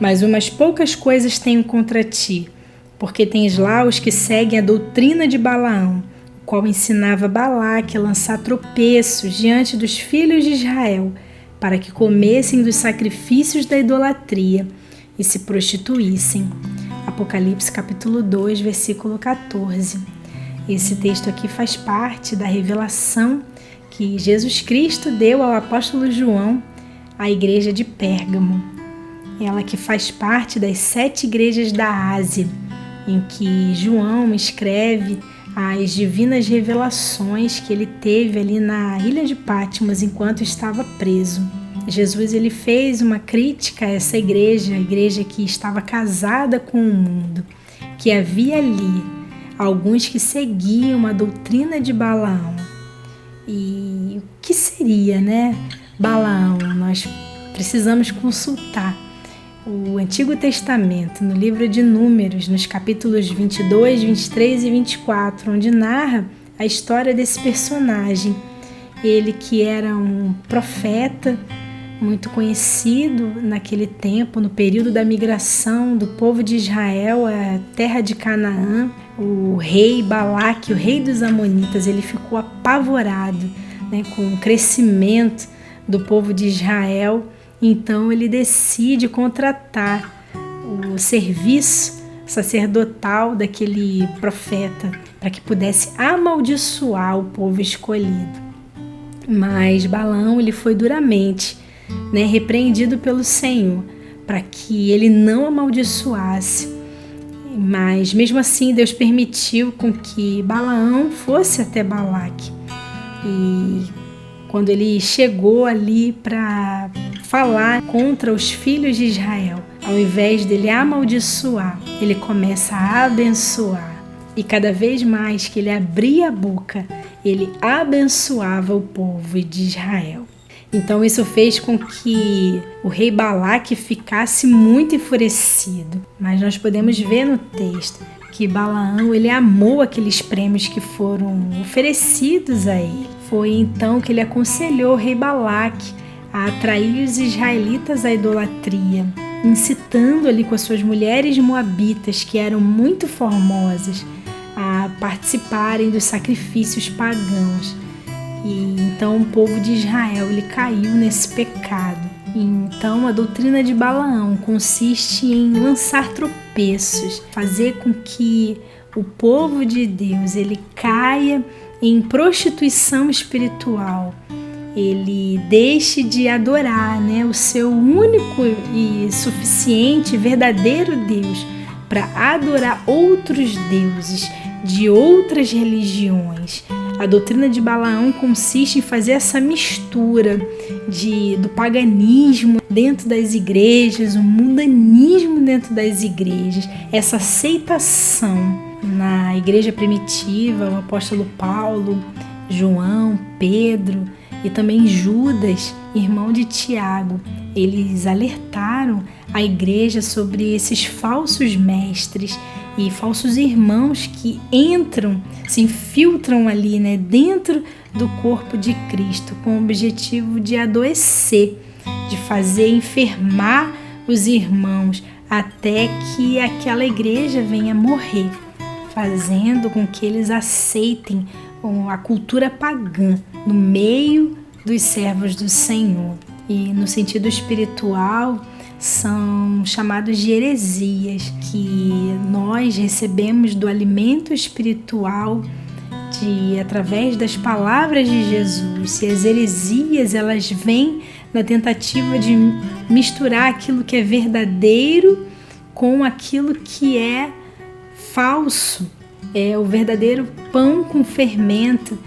Mas umas poucas coisas tenho contra ti, porque tens lá os que seguem a doutrina de Balaão, o qual ensinava Balaque a lançar tropeços diante dos filhos de Israel, para que comessem dos sacrifícios da idolatria e se prostituíssem. Apocalipse capítulo 2, versículo 14. Esse texto aqui faz parte da revelação que Jesus Cristo deu ao apóstolo João à igreja de Pérgamo. Ela que faz parte das 7 igrejas da Ásia, em que João escreve as divinas revelações que ele teve ali na ilha de Patmos enquanto estava preso. Jesus ele fez uma crítica a essa igreja, a igreja que estava casada com o mundo, que havia ali alguns que seguiam a doutrina de Balaão. E o que seria, Balaão? Nós precisamos consultar o Antigo Testamento, no livro de Números, nos capítulos 22, 23 e 24, onde narra a história desse personagem. Ele que era um profeta muito conhecido naquele tempo, no período da migração do povo de Israel à terra de Canaã. O rei Balaque, o rei dos Amonitas, ele ficou apavorado com o crescimento do povo de Israel. Então ele decide contratar o serviço sacerdotal daquele profeta para que pudesse amaldiçoar o povo escolhido. Mas Balaão ele foi duramente repreendido pelo Senhor para que ele não amaldiçoasse. Mas mesmo assim Deus permitiu com que Balaão fosse até Balaque. E quando ele chegou ali para falar contra os filhos de Israel, ao invés dele amaldiçoar, ele começa a abençoar. E cada vez mais que ele abria a boca, ele abençoava o povo de Israel. Então isso fez com que o rei Balaque ficasse muito enfurecido. Mas nós podemos ver no texto que Balaão ele amou aqueles prêmios que foram oferecidos a ele. Foi então que ele aconselhou o rei Balaque a atrair os israelitas à idolatria, incitando ali com as suas mulheres moabitas, que eram muito formosas, a participarem dos sacrifícios pagãos. E então o povo de Israel ele caiu nesse pecado. Então a doutrina de Balaão consiste em lançar tropeços, fazer com que o povo de Deus ele caia em prostituição espiritual, ele deixe de adorar o seu único e suficiente, verdadeiro Deus, para adorar outros deuses de outras religiões. A doutrina de Balaão consiste em fazer essa mistura do paganismo dentro das igrejas, o mundanismo dentro das igrejas, essa aceitação. Na igreja primitiva, o apóstolo Paulo, João, Pedro e também Judas, irmão de Tiago, eles alertaram a igreja sobre esses falsos mestres e falsos irmãos que entram, se infiltram ali dentro do corpo de Cristo com o objetivo de adoecer, de fazer enfermar os irmãos até que aquela igreja venha morrer, fazendo com que eles aceitem a cultura pagã no meio dos servos do Senhor. E no sentido espiritual, são chamados de heresias, que nós recebemos do alimento espiritual através das palavras de Jesus. E as heresias, elas vêm na tentativa de misturar aquilo que é verdadeiro com aquilo que é falso. É o verdadeiro pão com fermento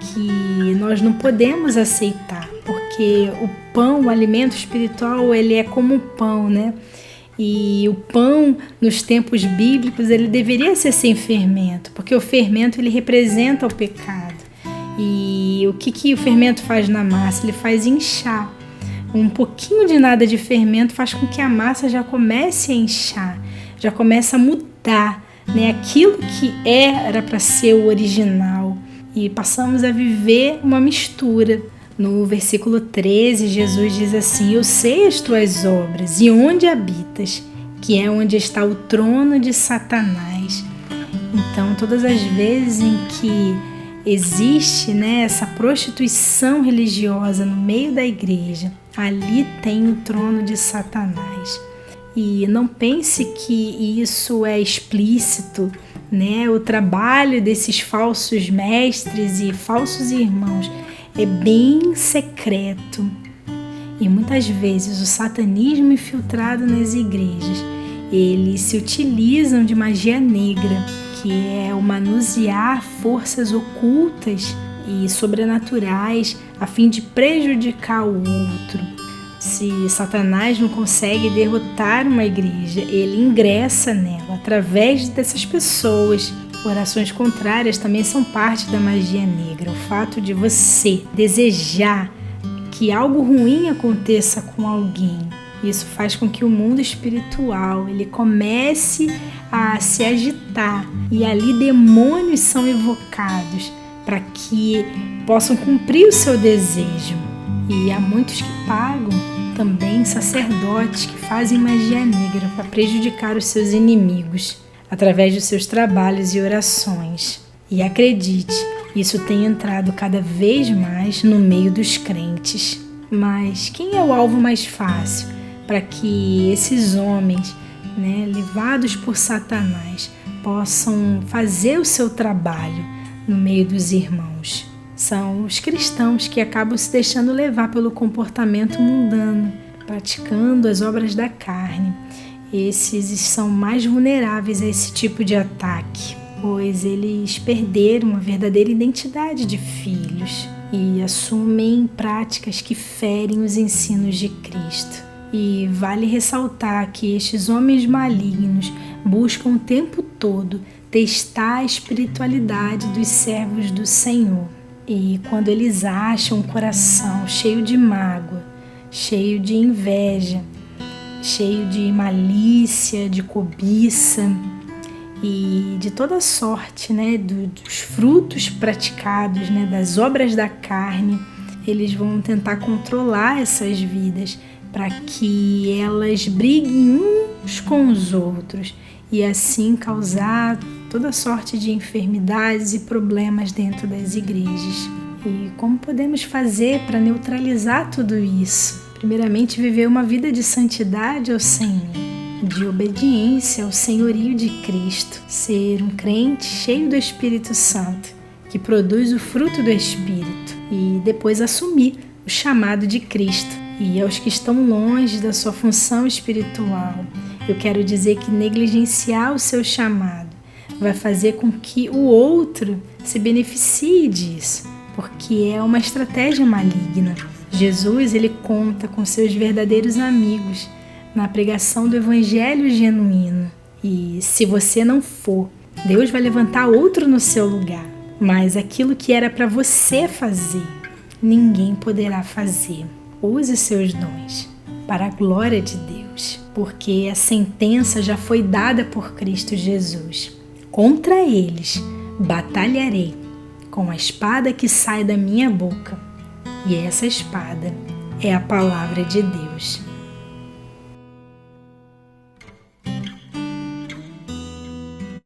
que nós não podemos aceitar, porque o pão, o alimento espiritual, ele é como o pão, E o pão, nos tempos bíblicos, ele deveria ser sem fermento, porque o fermento, ele representa o pecado. E o que o fermento faz na massa? Ele faz inchar. Um pouquinho de nada de fermento faz com que a massa já comece a inchar, já comece a mudar, aquilo que era para ser o original. E passamos a viver uma mistura No versículo 13, Jesus diz assim: eu sei as tuas obras e onde habitas, que é onde está o trono de Satanás. Então, todas as vezes em que existe, essa prostituição religiosa no meio da igreja, ali tem o trono de Satanás. E não pense que isso é explícito, o trabalho desses falsos mestres e falsos irmãos é bem secreto. E muitas vezes o satanismo infiltrado nas igrejas, eles se utilizam de magia negra, que é o manusear forças ocultas e sobrenaturais a fim de prejudicar o outro. Se Satanás não consegue derrotar uma igreja, ele ingressa nela através dessas pessoas. Orações contrárias também são parte da magia negra. O fato de você desejar que algo ruim aconteça com alguém, isso faz com que o mundo espiritual ele comece a se agitar e ali demônios são evocados para que possam cumprir o seu desejo. E há muitos que pagam também sacerdotes que fazem magia negra para prejudicar os seus inimigos através dos seus trabalhos e orações. E acredite, isso tem entrado cada vez mais no meio dos crentes. Mas quem é o alvo mais fácil para que esses homens, levados por Satanás, possam fazer o seu trabalho no meio dos irmãos? São os cristãos que acabam se deixando levar pelo comportamento mundano, praticando as obras da carne. Esses são mais vulneráveis a esse tipo de ataque, pois eles perderam a verdadeira identidade de filhos e assumem práticas que ferem os ensinos de Cristo. E vale ressaltar que estes homens malignos buscam o tempo todo testar a espiritualidade dos servos do Senhor. E quando eles acham um coração cheio de mágoa, cheio de inveja, cheio de malícia, de cobiça e de toda sorte, dos frutos praticados, das obras da carne, eles vão tentar controlar essas vidas para que elas briguem uns com os outros e assim causar toda sorte de enfermidades e problemas dentro das igrejas. E como podemos fazer para neutralizar tudo isso? Primeiramente, viver uma vida de santidade ao Senhor, de obediência ao senhorio de Cristo, ser um crente cheio do Espírito Santo, que produz o fruto do Espírito, e depois assumir o chamado de Cristo. E aos que estão longe da sua função espiritual, eu quero dizer que negligenciar o seu chamado vai fazer com que o outro se beneficie disso, porque é uma estratégia maligna. Jesus, ele conta com seus verdadeiros amigos na pregação do evangelho genuíno. E se você não for, Deus vai levantar outro no seu lugar. Mas aquilo que era para você fazer, ninguém poderá fazer. Use seus dons para a glória de Deus, porque a sentença já foi dada por Cristo Jesus. Contra eles batalharei com a espada que sai da minha boca, e essa espada é a palavra de Deus.